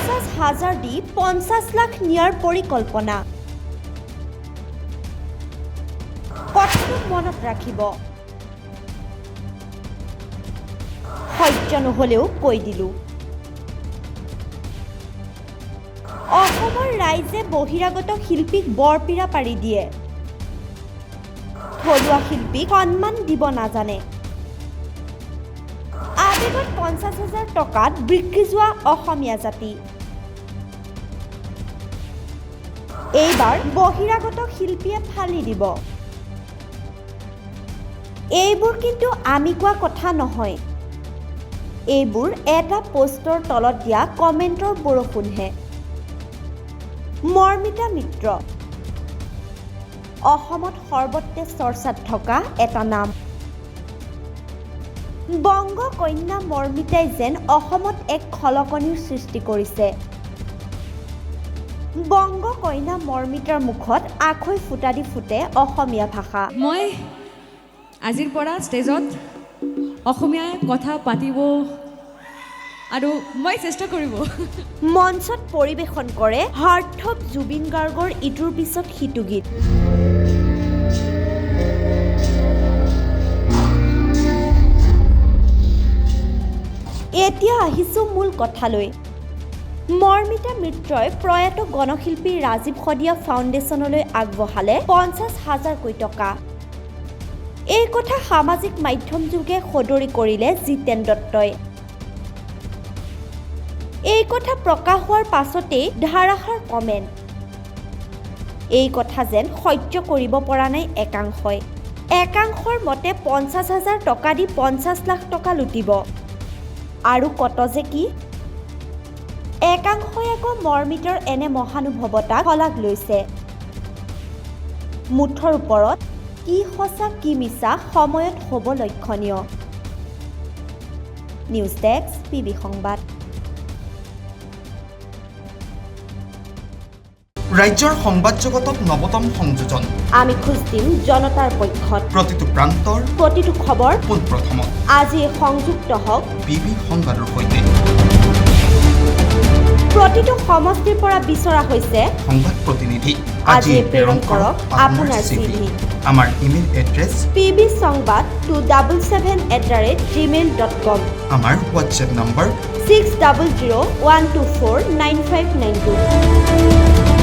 50,000 দি 50 লাখ নিয়াৰ পৰিকল্পনা কথাটো মনত ৰাখিব সহ্য নহলেও কৈ দিলো অসমৰ ৰাইজে বহিৰাগত শিল্পীক বৰপিৰা পাৰি দিয়ে থলুৱা শিল্পীক সন্মান দিব নাজানে আবেগত 50,000 টকাত বিক্ৰী যোৱা অসমীয়া জাতি এইবাৰ বহিৰাগত শিল্পীয়ে ফালি দিব এইবোৰ কিন্তু আমি কোৱা কথা নহয় এইবোৰ এটা পোষ্টৰ তলত দিয়া কমেন্টৰ বৰষুণহে মৰ্মিতা মিত্ৰ অসমত সৰ্বত্ৰে চৰ্চাত থকা এটা নাম বংগ কন্যা মৰ্মিতাই যেন অসমত এক খলকনিৰ সৃষ্টি কৰিছে বংগ কন্যা মৰ্মিতাৰ মুখত আখৈ ফুটা দি ফুটে অসমীয়া ভাষা মই আজিৰ পৰা ষ্টেজত অসমীয়া কথা পাতিব আৰু মই চেষ্টা কৰিব মঞ্চত পৰিৱেশন কৰে হাৰ্থব জুবিন গাৰ্গৰ ইটোৰ পিছত সিটো গীত এতিয়া আহিছো মূল কথালৈ মৰ্মিতা মিত্ৰই প্ৰয়াত গণশিল্পী ৰাজীৱ শদিয়া ফাউণ্ডেশ্যনলৈ আগবঢ়ালে 50,000 টকা এই কথা সামাজিক মাধ্যম যোগে সদৰি কৰিলে জিতেন দত্তই এই কথা প্ৰকাশ হোৱাৰ পাছতেই ধাৰাসাৰ কমেণ্ট এই কথা যেন সহ্য কৰিব পৰা নাই একাংশৰ মতে 50,000 টকা দি 50 লাখ টকা লুটিব আৰু কত যে কি একাংশই আকৌ মৰ্মিতাৰ এনে মহানুভৱতা শলাগ লৈছে মুঠৰ ওপৰত কি সঁচা কি মিছা সময়ত হ'ব লক্ষণীয় নিউজ ডেস্ক PB সংবাদ ৰাজ্যৰ সংবাদ জগতত নৱতম সংযোজন আমি খোজ দিম জনতাৰ পক্ষত প্ৰতিটো প্ৰান্তৰ প্ৰতিটো খবৰ পোনপ্ৰথমত আজি সংযুক্ত হওক PB সংবাদৰ সৈতে প্ৰতিটো সমষ্টিৰ পৰা বিচৰা হৈছে সংবাদ প্ৰতিনিধি আজি প্ৰেৰণ কৰক আপোনাৰ CV আমাৰ ইমেইল এড্ৰেছ pbsangbad277@gmail.com আমাৰ হোৱাটছএপ নম্বৰ 6001249592